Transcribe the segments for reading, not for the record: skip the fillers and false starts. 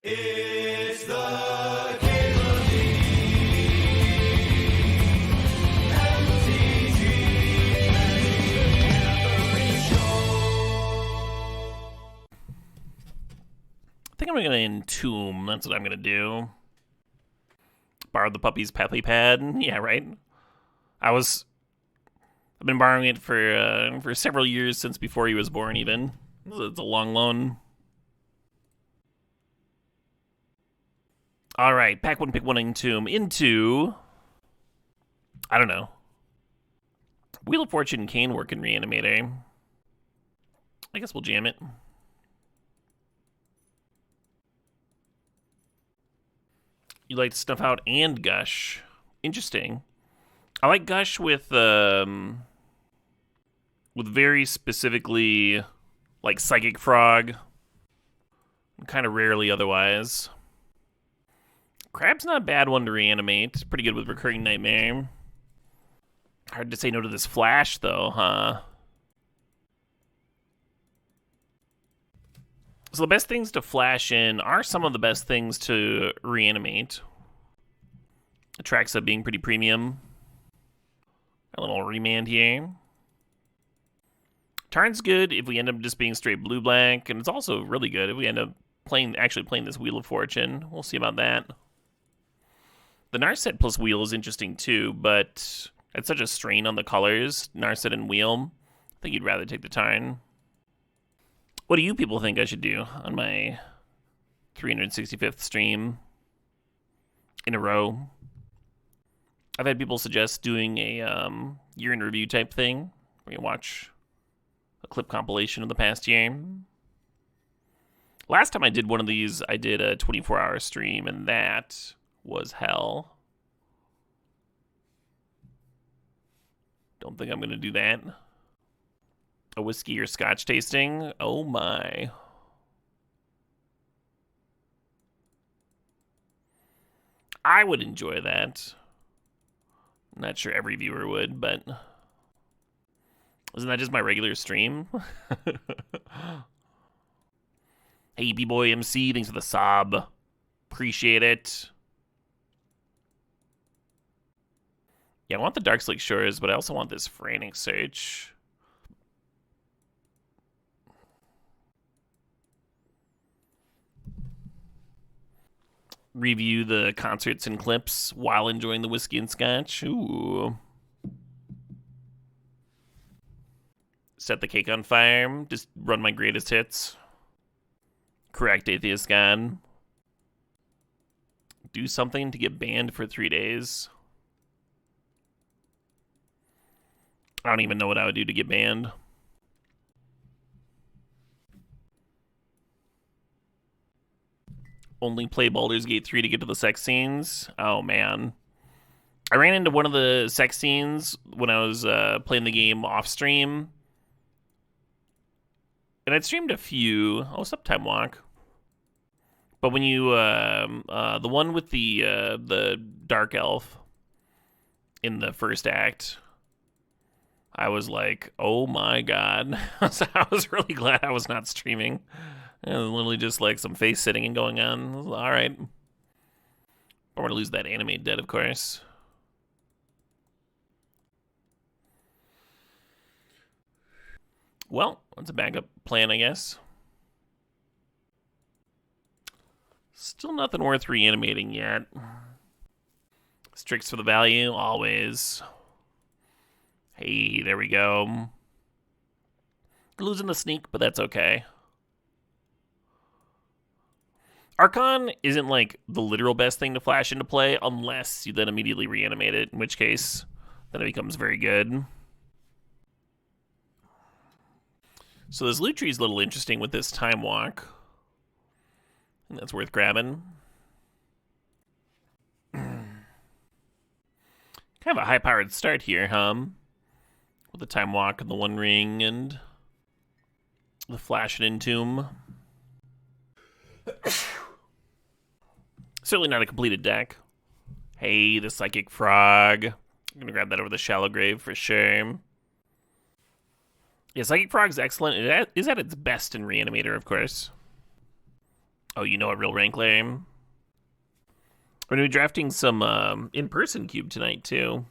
It's the Cable I think I'm going to entomb. That's what I'm going to do. Borrow the puppy's peppy pad. Yeah, right. I've been borrowing it for several years, since before he was born even. It's a long loan. All right, pack one, pick one, entomb into, I don't know. Wheel of Fortune can work in Reanimator. I guess we'll jam it. You like to snuff out and gush. Interesting. I like gush with very specifically like Psychic Frog. Kind of rarely otherwise. Crab's not a bad one to reanimate. Pretty good with Recurring Nightmare. Hard to say no to this Flash, though, huh? So the best things to flash in are some of the best things to reanimate. Atraxa being pretty premium. A little remand here. Tarn's good if we end up just being straight blue-black, and it's also really good if we end up actually playing this Wheel of Fortune. We'll see about that. The Narset plus Wheel is interesting too, but it's such a strain on the colors, Narset and Wheel. I think you'd rather take the Tarn. What do you people think I should do on my 365th stream in a row? I've had people suggest doing a year in review type thing. We're gonna watch a clip compilation of the past year. Last time I did one of these, I did a 24-hour stream, and that was hell. Don't think I'm gonna do that. A whiskey or scotch tasting? Oh my. I would enjoy that. I'm not sure every viewer would, but isn't that just my regular stream? Hey, B-Boy MC, thanks for the sub. Appreciate it. Yeah, I want the Darkslick Shores, but I also want this Frantic Search. Review the concerts and clips while enjoying the whiskey and scotch. Ooh. Set the cake on fire. Just run my greatest hits. Correct, Atheist God. Do something to get banned for 3 days. I don't even know what I would do to get banned. Only play Baldur's Gate 3 to get to the sex scenes? Oh, man. I ran into one of the sex scenes when I was playing the game off-stream. And I'd streamed a few. Oh, what's up, Time Walk? But when you... the one with the Dark Elf in the first act, I was like, oh my god. So I was really glad I was not streaming. And literally just like some face sitting and going on. All right. I want to lose that anime dead, of course. Well, that's a backup plan, I guess. Still nothing worth reanimating yet. Strix for the value, always. Hey, there we go. Losing the sneak, but that's okay. Archon isn't like the literal best thing to flash into play unless you then immediately reanimate it, in which case then it becomes very good. So this loot tree is a little interesting with this Time Walk. I think that's worth grabbing. Kind of a high-powered start here, huh? With the Time Walk and the One Ring and the Flash and Entomb. Certainly not a completed deck. Hey, the Psychic Frog. I'm going to grab that over the Shallow Grave for sure. Yeah, Psychic Frog's excellent. It is at its best in Reanimator, of course. Oh, you know a real rank lame. We're gonna be drafting some in-person cube tonight too.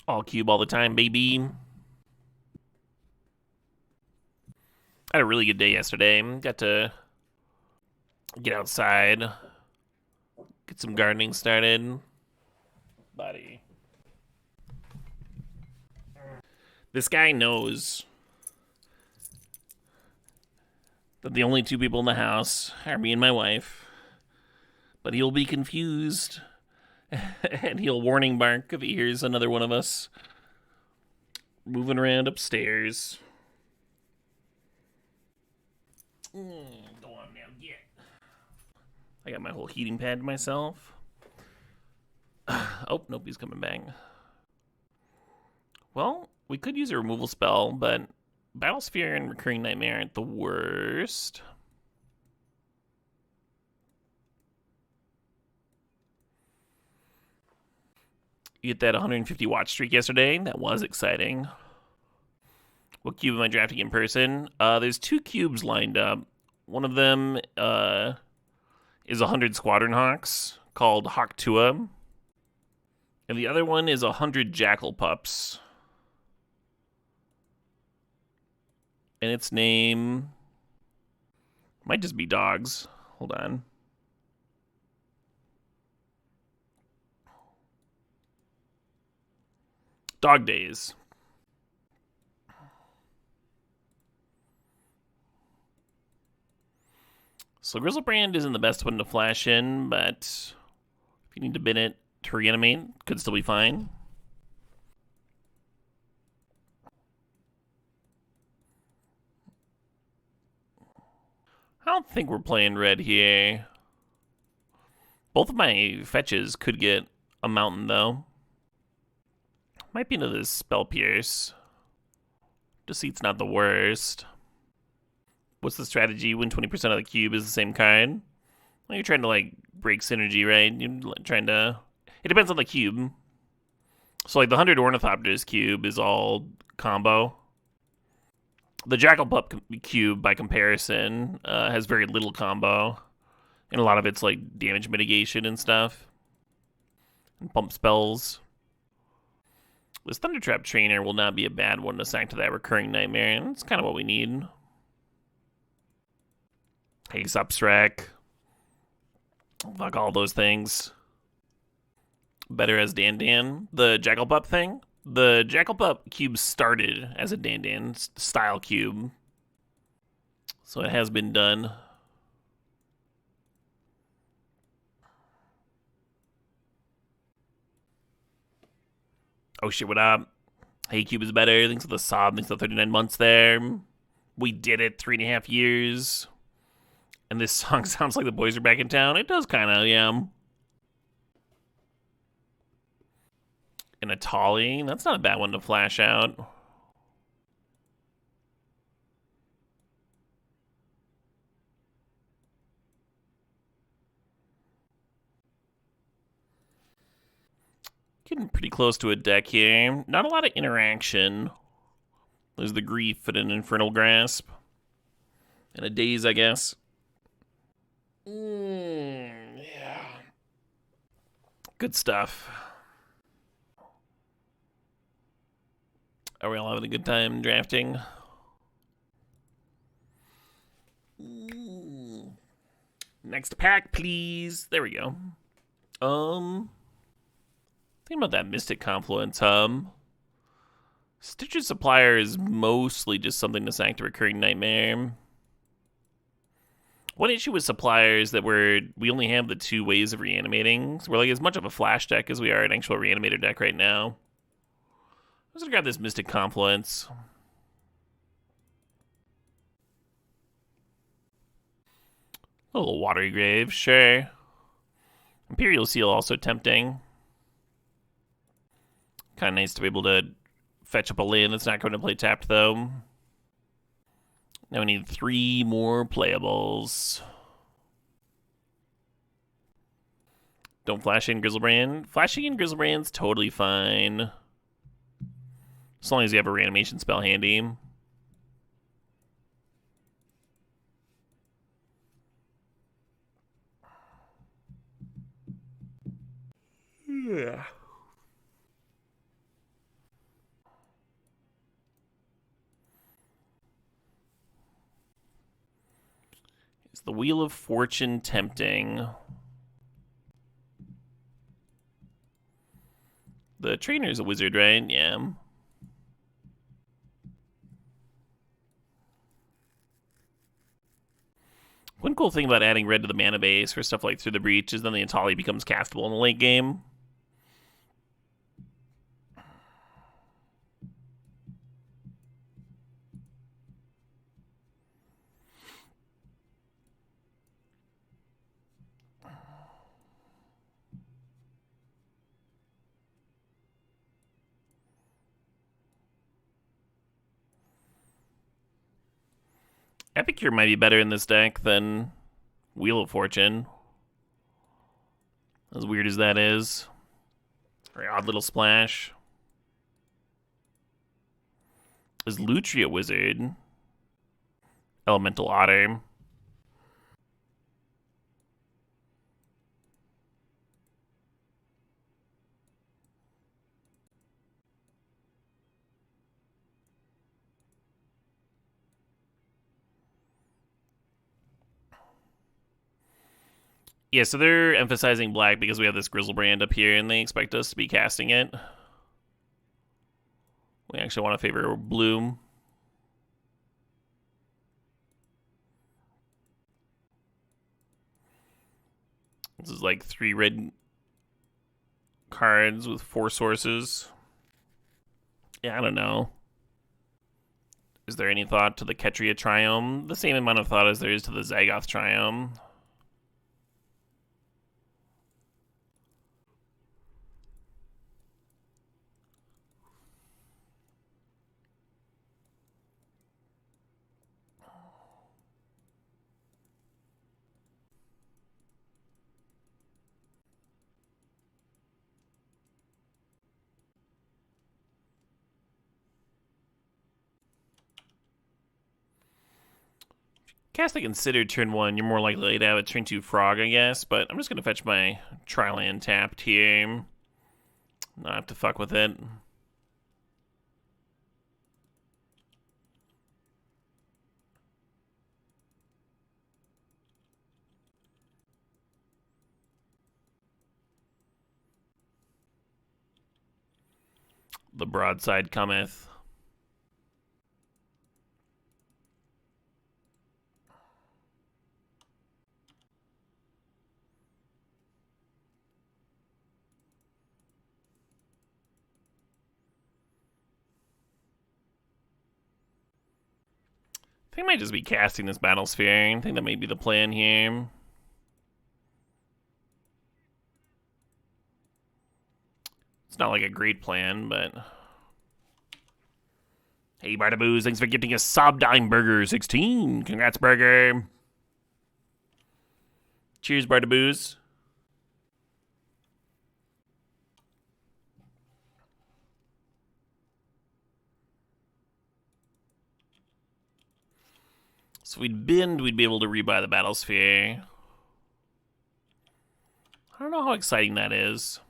All cube all the time, baby. I had a really good day yesterday. Got to get outside, get some gardening started. Buddy. This guy knows that the only two people in the house are me and my wife. But he'll be confused. And he'll warning bark if he hears another one of us moving around upstairs. Go on now, get. I got my whole heating pad to myself. Oh, nope, he's coming back. Well, we could use a removal spell, but Battlesphere and Recurring Nightmare aren't the worst. You get that 150 watch streak yesterday. That was exciting. What cube am I drafting in person? There's two cubes lined up. One of them is 100 Squadron Hawks called Hawk Tua. And the other one is 100 Jackal Pups. And its name might just be dogs. Hold on. Dog Days. So Grizzlebrand isn't the best one to flash in, but if you need to bin it to reanimate, could still be fine. I don't think we're playing red here. Both of my fetches could get a mountain, though. Might be into this Spell Pierce. Deceit's not the worst. What's the strategy when 20% of the cube is the same card? Well, you're trying to, like, break synergy, right? You're trying to... It depends on the cube. So, like, the 100 Ornithopters cube is all combo. The Jackal Pup cube, by comparison, has very little combo. And a lot of it's, like, damage mitigation and stuff. And pump spells. This Thundertrap Trainer will not be a bad one to sack to that Recurring Nightmare, and it's kind of what we need. Haze Upstrack. Fuck all those things. Better as Dan. The Jackal Pup thing? The Jackal Pup cube started as a Dan style cube. So it has been done. Oh shit, what up? Hey, cube is better. Thanks for the sob. Thanks for the 39 months there. We did it. 3.5 years. And this song sounds like the boys are back in town. It does kind of, yeah. And a Tolly. That's not a bad one to flash out. Getting pretty close to a deck here. Not a lot of interaction. There's the Grief and an Infernal Grasp. And a Daze, I guess. Yeah. Good stuff. Are we all having a good time drafting? Next pack, please. There we go. Think about that Mystic Confluence, Stitcher's Supplier is mostly just something to sack to Recurring Nightmare. One issue with Supplier is that we only have the two ways of reanimating. So we're like as much of a flash deck as we are an actual reanimator deck right now. I'm just gonna grab this Mystic Confluence. A little Watery Grave, sure. Imperial Seal also tempting. Kind of nice to be able to fetch up a land that's not going to play tapped, though. Now we need 3 more playables. Don't flash in Grizzlebrand. Flashing in Grizzlebrand's totally fine. As long as you have a reanimation spell handy. Yeah. Is the Wheel of Fortune tempting? The trainer's a wizard, right? Yeah. One cool thing about adding red to the mana base for stuff like Through the Breach is then the Atali becomes castable in the late game. Epicure might be better in this deck than Wheel of Fortune. As weird as that is. Very odd little splash. Is Lutri a wizard? Elemental Otter. Yeah, so they're emphasizing black because we have this Grizzlebrand up here, and they expect us to be casting it. We actually want to favor blue. This is like 3 red cards with 4 sources. Yeah, I don't know. Is there any thought to the Ketria Triome? The same amount of thought as there is to the Zagoth Triome. Cast a Consider turn 1, you're more likely to have a turn 2 Frog, I guess, but I'm just going to fetch my Tri-Land tapped here. Not have to fuck with it. The broadside cometh. I think I might just be casting this Battlesphere. I think that may be the plan here. It's not like a great plan, but... Hey, Bartaboos, thanks for getting a Sobdime Burger 16. Congrats, Burger. Cheers, Bartaboos. So if we'd binned, we'd be able to rebuy the Battlesphere. I don't know how exciting that is.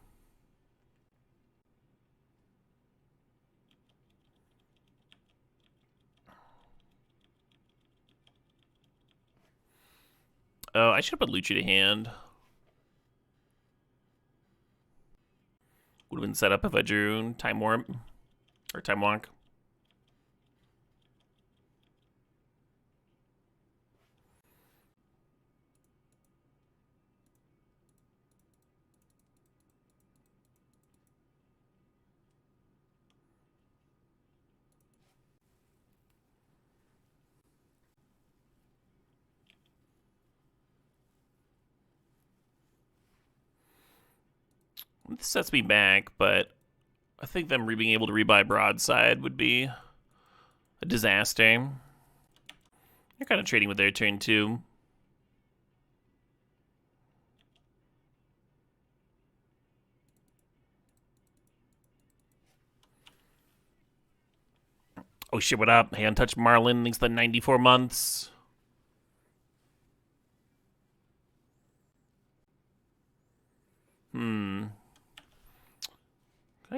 Oh, I should have put Lucci to hand. Would have been set up if I drew Time Warp. Or Time Walk. This sets me back, but I think them being able to rebuy Broadside would be a disaster. They're kind of trading with their turn, too. Oh shit, what up? Hey, Untouched Marlin, thanks for the 94 months.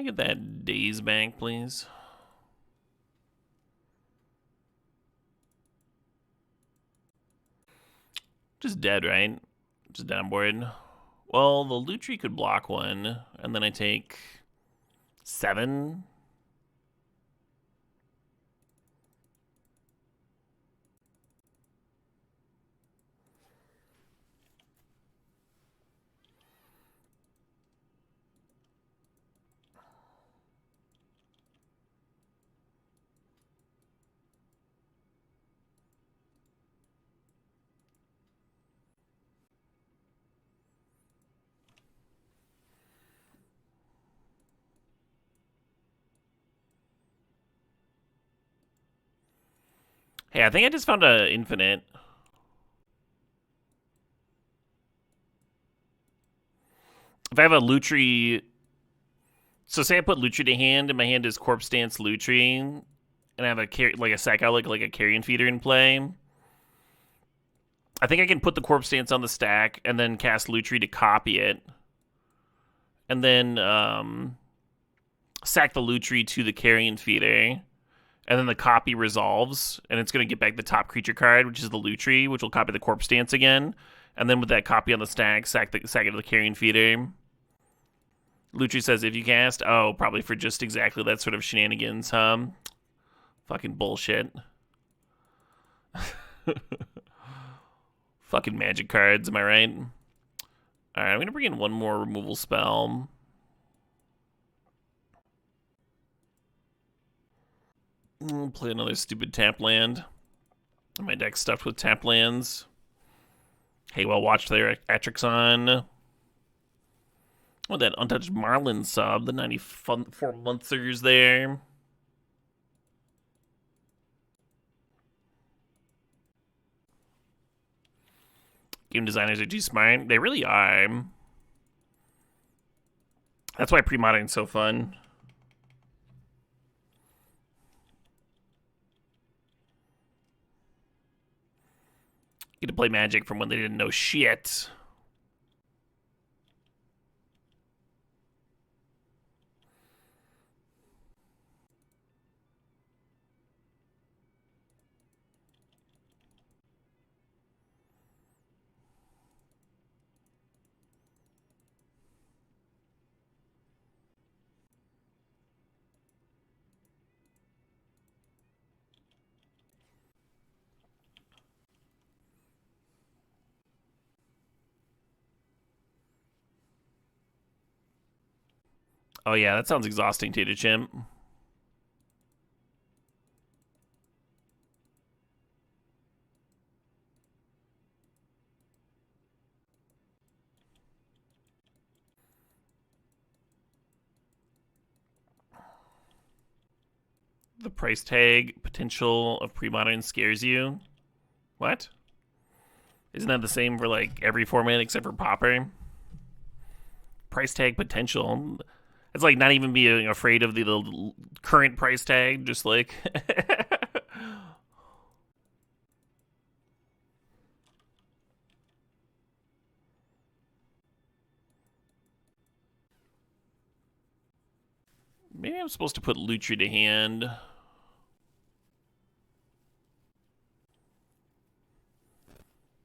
get that daze back, please? Just dead, right? Just dead on board. Well, the loot tree could block one, and then I take 7. Hey, I think I just found an infinite. If I have a Lutri, so say I put Lutri to hand, and my hand is Corpse Dance Lutri, and I have a sack out like a Carrion Feeder in play. I think I can put the Corpse Dance on the stack and then cast Lutri to copy it, and then sack the Lutri to the Carrion Feeder, and then the copy resolves, and it's going to get back the top creature card, which is the Lutri, which will copy the Corpse Dance again, and then with that copy on the stack, sack it to the Carrion Feeder. Lutri says, if you cast, oh, probably for just exactly that sort of shenanigans, huh? Fucking bullshit. Fucking magic cards, am I right? Alright, I'm gonna bring in one more removal spell. Play another stupid tap land. My deck's stuffed with tap lands. Hey, well, watch their Atrixon. Oh, that Untouched Marlin sub, the 94 monthers there. Game designers are too smart. They really are. That's why pre-modding's so fun. Get to play Magic from when they didn't know shit. Oh yeah, that sounds exhausting, Tater Chimp. The price tag potential of pre-modern scares you? What? Isn't that the same for like every format except for Pauper? Price tag potential. It's like not even being afraid of the current price tag, just like maybe I'm supposed to put Lutri to hand.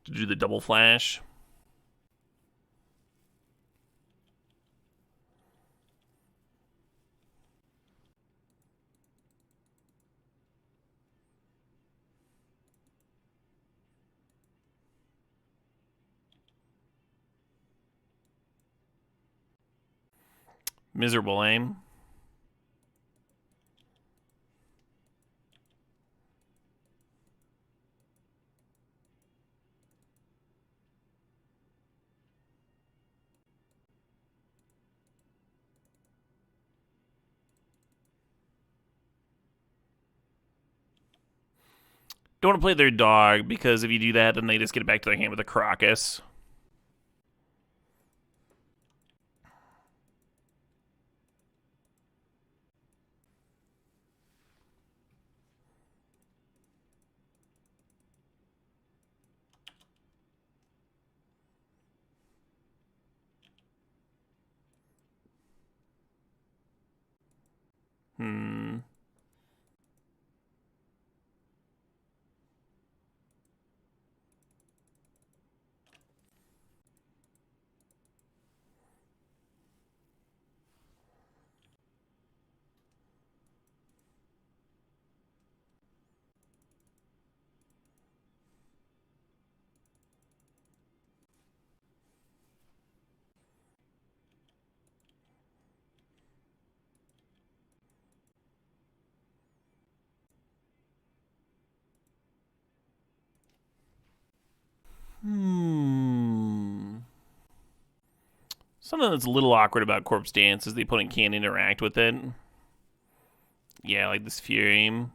To do the double flash. Miserable aim. Don't want to play their dog, because if you do that, then they just get it back to their hand with a Crocus. Hmm. Something that's a little awkward about Corpse Dance is the opponent can't interact with it. Yeah, like this Fury.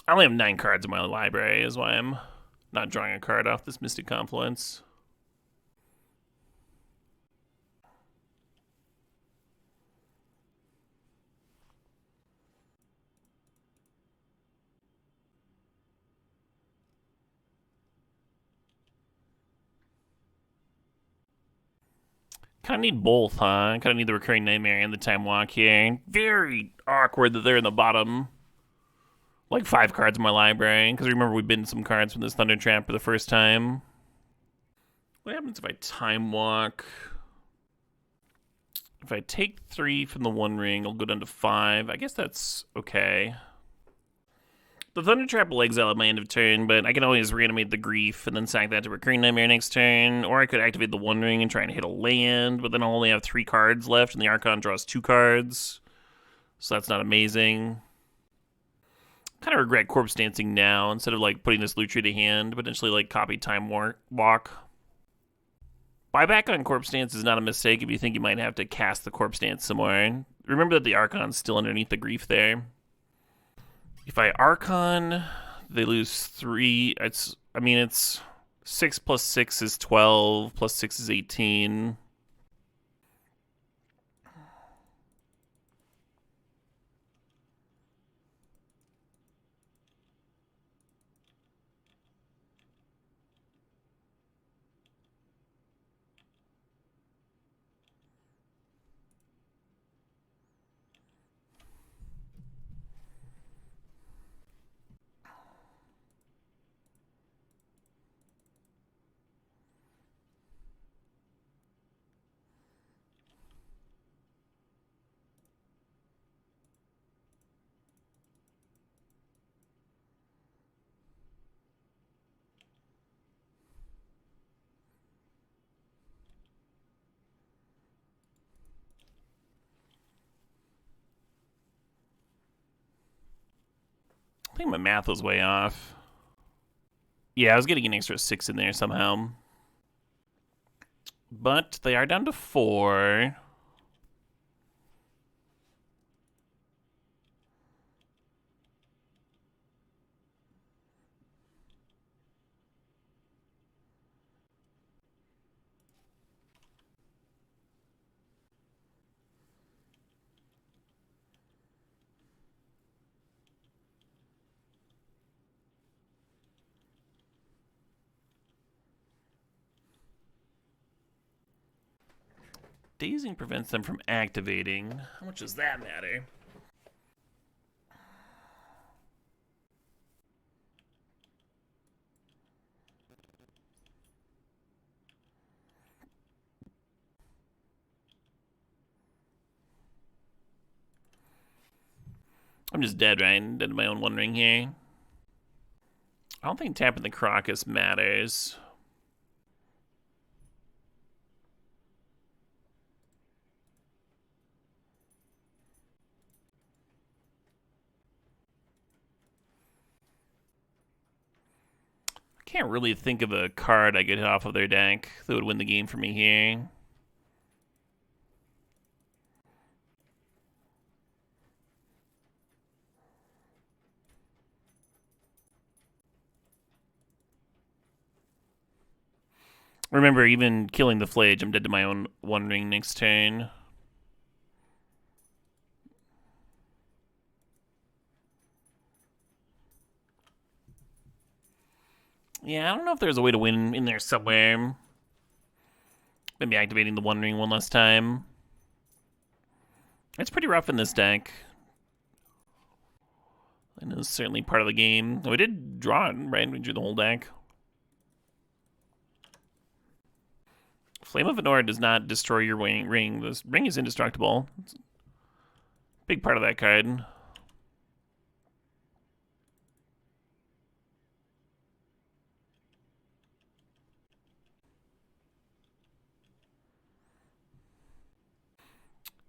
I only have 9 cards in my library, is why I'm not drawing a card off this Mystic Confluence. Kind of need both, huh? Kind of need the Recurring Nightmare and the Time Walk here. Very awkward that they're in the bottom, like 5 cards in my library. Because remember, we binned some cards from this Thunder Trap for the first time. What happens if I Time Walk? If I take 3 from the One Ring, I'll go down to 5. I guess that's okay. The Thunder Trap will exile at my end of turn, but I can always reanimate the Grief and then sack that to Recurring Nightmare next turn, or I could activate the One Ring and try and hit a land, but then I'll only have 3 cards left, and the Archon draws 2 cards, so that's not amazing. Kind of regret Corpse Dancing now, instead of like putting this Lutri to hand, potentially like copy Time Walk. Buyback on Corpse Dance is not a mistake if you think you might have to cast the Corpse Dance somewhere. Remember that the Archon's still underneath the Grief there. If I Archon, they lose 3. It's 6 plus 6 is 12, plus 6 is 18. I think my math was way off. Yeah, I was getting an extra 6 in there somehow. But they are down to 4. Dazing prevents them from activating. How much does that matter? I'm just dead, right? Dead to my own One Ring here. I don't think tapping the Crocus matters. I can't really think of a card I could hit off of their deck that would win the game for me here. Remember, even killing the Flage, I'm dead to my own One Ring next turn. Yeah, I don't know if there's a way to win in there somewhere. Maybe activating the One Ring one last time. It's pretty rough in this deck. And it's certainly part of the game. We did draw it, right? We drew the whole deck. Flame of Anora does not destroy your ring. This ring is indestructible. It's a big part of that card.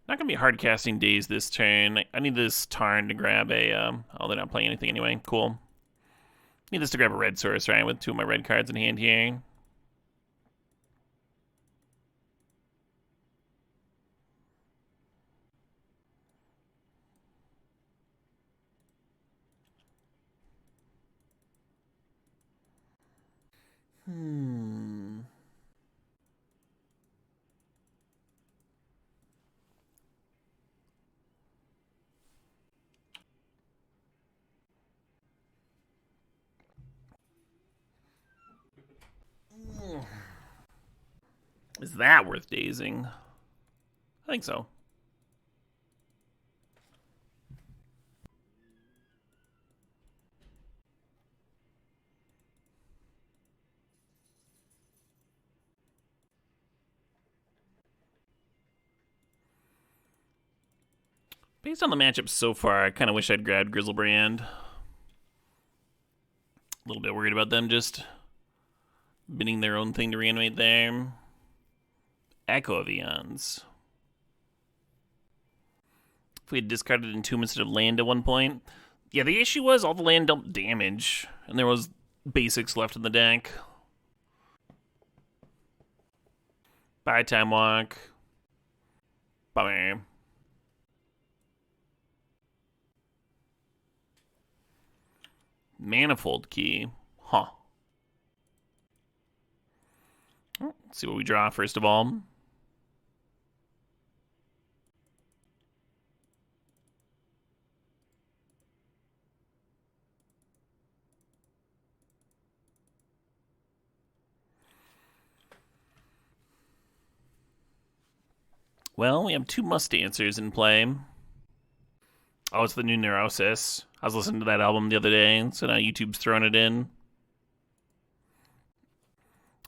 Not going to be hard casting days this turn. I need this Tarn to grab a... oh, they're not playing anything anyway. Cool. Need this to grab a red source, right? With 2 of my red cards in hand here. Is that worth dazing? I think so. Based on the matchups so far, I kind of wish I'd grabbed Grizzlebrand. A little bit worried about them just bidding their own thing to reanimate there. Echo of Eons. If we had discarded Entomb instead of land at one point. Yeah, the issue was all the land dealt damage, and there was basics left in the deck. Bye, Time Walk. Bummer. Manifold Key. Huh. Let's see what we draw first of all. Well, we have 2 Must Answers in play. Oh, it's the new Neurosis. I was listening to that album the other day, so now YouTube's throwing it in.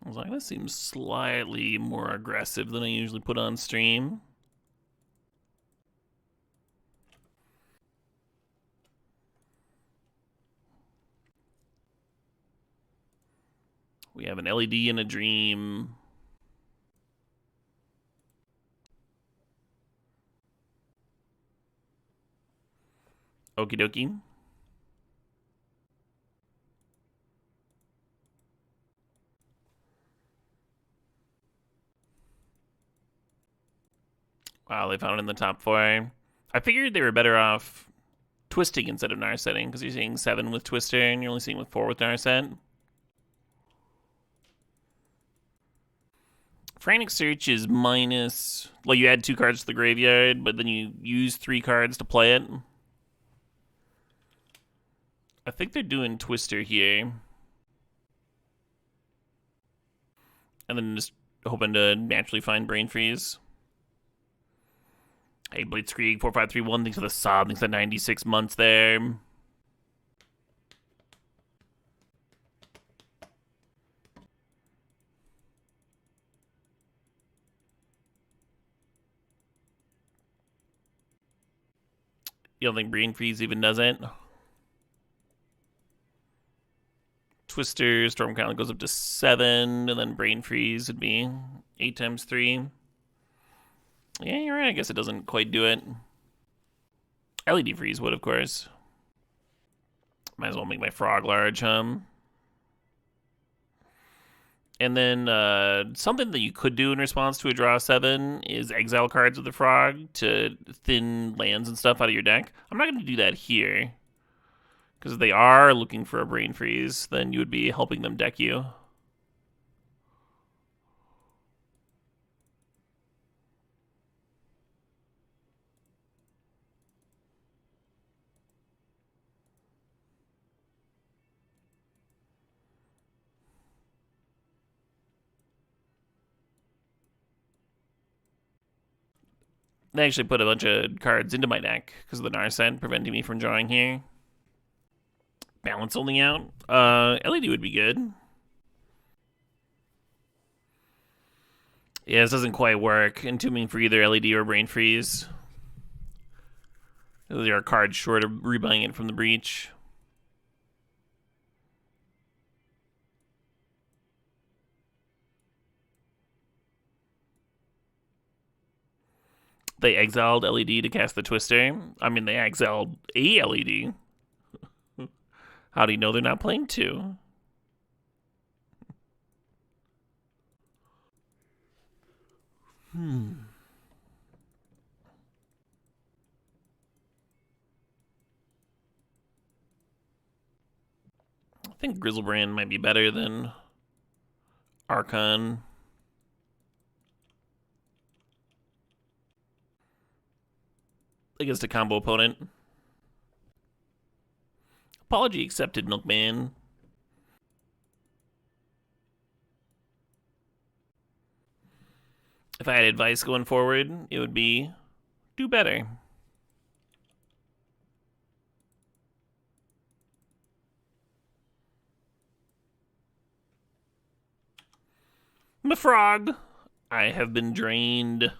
I was like, that seems slightly more aggressive than I usually put on stream. We have an LED and a Dream. Okie dokie. Wow, they found it in the top 4. I figured they were better off twisting instead of Narsetting, because you're seeing 7 with Twister, and you're only seeing with 4 with Narset. Frantic Search is minus... Well, you add 2 cards to the graveyard, but then you use 3 cards to play it. I think they're doing Twister here. And then just hoping to naturally find Brain Freeze. Hey, Blitzkrieg, 4531, thanks for the sub, thanks for the 96 months there. You don't think Brain Freeze even does it? Twister, Storm Count goes up to 7, and then Brain Freeze would be 8 times 3. Yeah, you're right. I guess it doesn't quite do it. LED Freeze would, of course. Might as well make my frog large, And then something that you could do in response to a draw 7 is exile cards with the frog to thin lands and stuff out of your deck. I'm not going to do that here. Because if they are looking for a Brain Freeze, then you would be helping them deck you. They actually put a bunch of cards into my deck because of the Narset, preventing me from drawing here. Balance only out. LED would be good. Yeah, this doesn't quite work. Entombing for either LED or Brain Freeze. Those are cards short of rebuying it from the breach. They exiled LED to cast the Twister. I mean, they exiled a LED. How do you know they're not playing two? I think Grizzlebrand might be better than Archon. Against a combo opponent. Apology accepted, Milkman. If I had advice going forward, it would be do better. I'm a frog. I have been drained.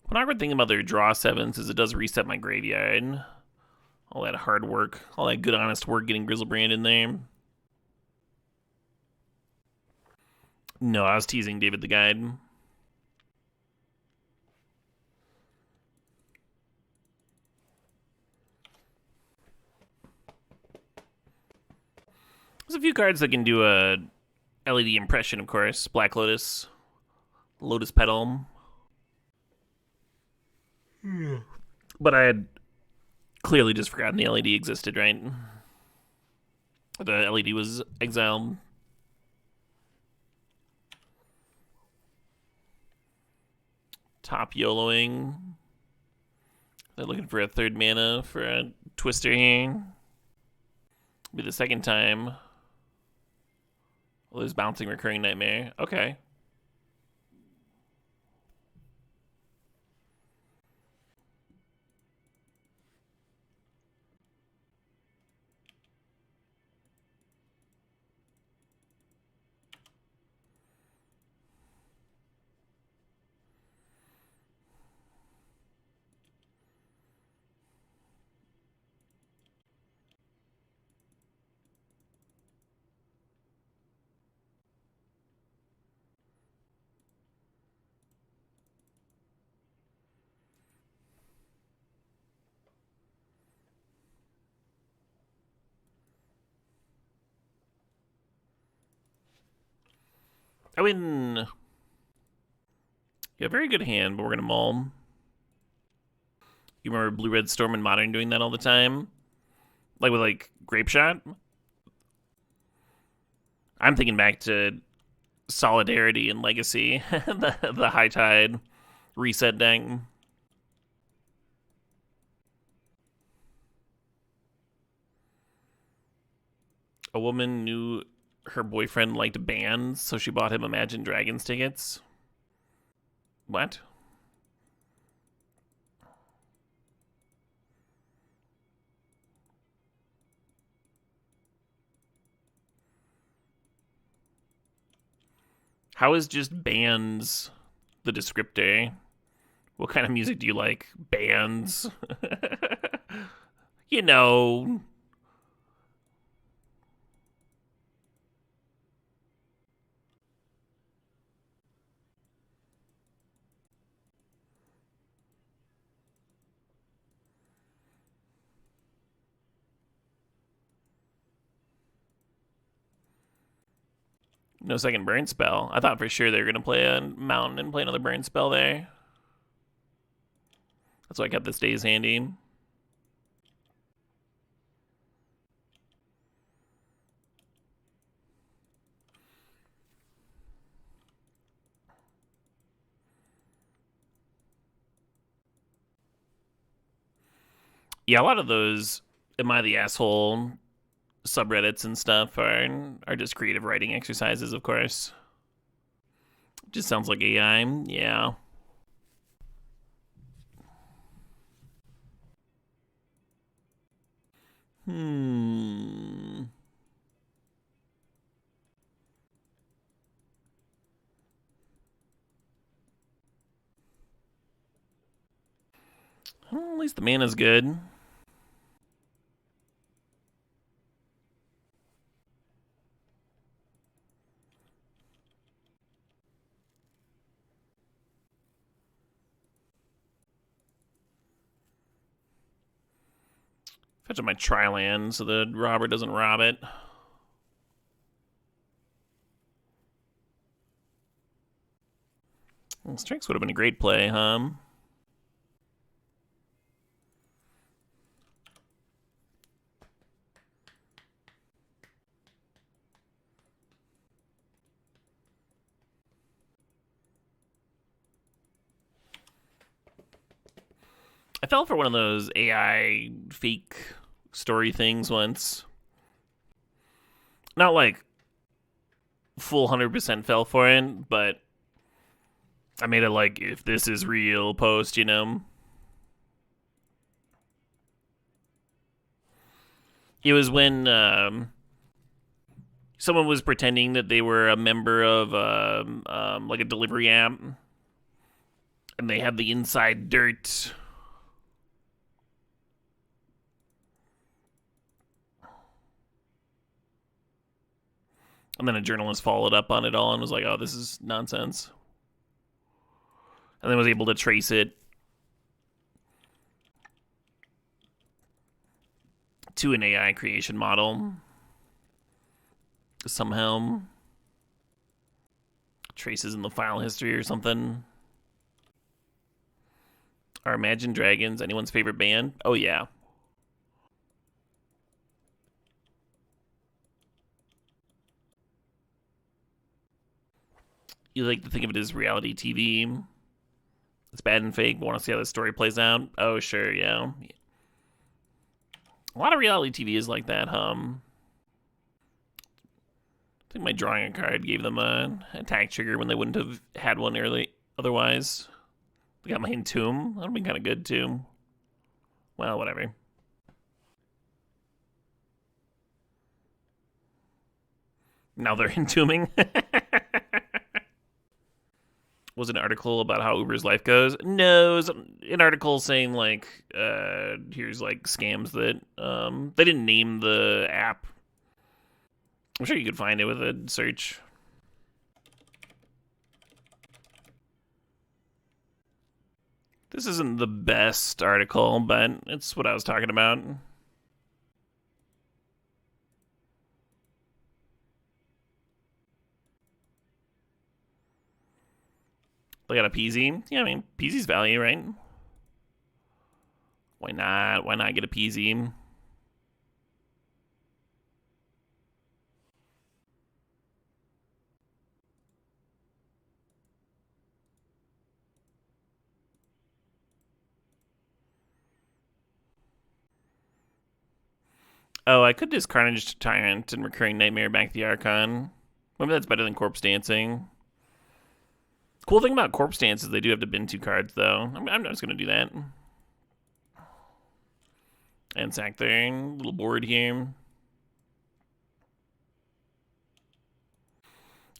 One awkward thing about their draw sevens is it does reset my graveyard. All that hard work, all that good honest work getting Grizzlebrand in there. No, I was teasing David the Guide. There's a few cards that can do a LED impression, of course. Black Lotus, Lotus Petal. But I had clearly just forgotten the LED existed, right? The LED was exiled. Top YOLOing. They're looking for a third mana for a Twister here. Be the second time. Well, there's Bouncing Recurring Nightmare. Okay. I win. Yeah, very good hand, but we're gonna mull. You remember Blue Red Storm and Modern doing that all the time? Like with like Grape Shot? I'm thinking back to Solidarity and Legacy, the High Tide reset deck. A woman knew her boyfriend liked bands, so she bought him Imagine Dragons tickets. What? How is just bands the descriptor? What kind of music do you like? Bands? You know. No second burn spell. I thought for sure they were going to play a mountain and play another burn spell there. That's why I kept this days handy. Yeah, a lot of those Am I the Asshole subreddits and stuff are just creative writing exercises, of course. Just sounds like AI. Yeah. Well, at least the mana's good. Fetch up my tri-land so the robber doesn't rob it. Well, Strix would have been a great play, huh? I fell for one of those AI fake story things once. Not like full 100% fell for it, but I made a like, if this is real post, you know? It was when someone was pretending that they were a member of like a delivery app, and they had the inside dirt. And then a journalist followed up on it all and was like, oh, this is nonsense. And then was able to trace it to an AI creation model. Somehow. Traces in the file history or something. Are Imagine Dragons anyone's favorite band? Oh, yeah. You like to think of it as reality TV. It's bad and fake, but want to see how the story plays out. Oh, sure, yeah. A lot of reality TV is like that, I think my drawing a card gave them an attack trigger when they wouldn't have had one early otherwise. They got my Entomb. That would have been kind of good, too. Well, whatever. Now they're entombing. Was an article about how Uber's life goes? No, it was an article saying like, here's like scams that they didn't name the app. I'm sure you could find it with a search. This isn't the best article, but it's what I was talking about. They got a PZ. Yeah, I mean, PZ's value, right? Why not? Why not get a PZ? Oh, I could just Carnage Tyrant and Recurring Nightmare back the Archon. Maybe that's better than Corpse Dancing. Cool thing about Corpse Dance is they do have to bin 2 cards, though. I'm just going to do that. And sack there. Little board here.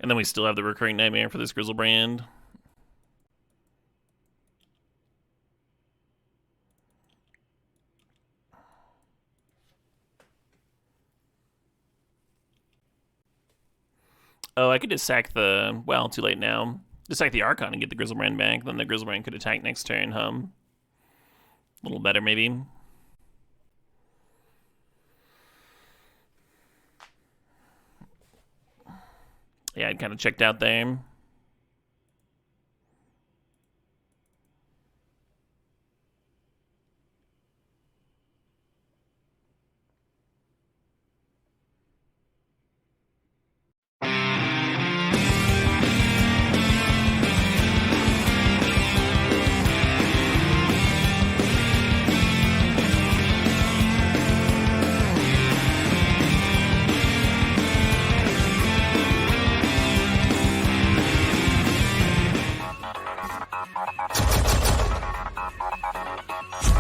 And then we still have the Recurring Nightmare for this Grizzlebrand. Oh, I could just sack the... Well, too late now. Just sack the Archon and get the Grizzlebrand back. Then the Grizzlebrand could attack next turn, A little better, maybe. Yeah, I'd kind of checked out there.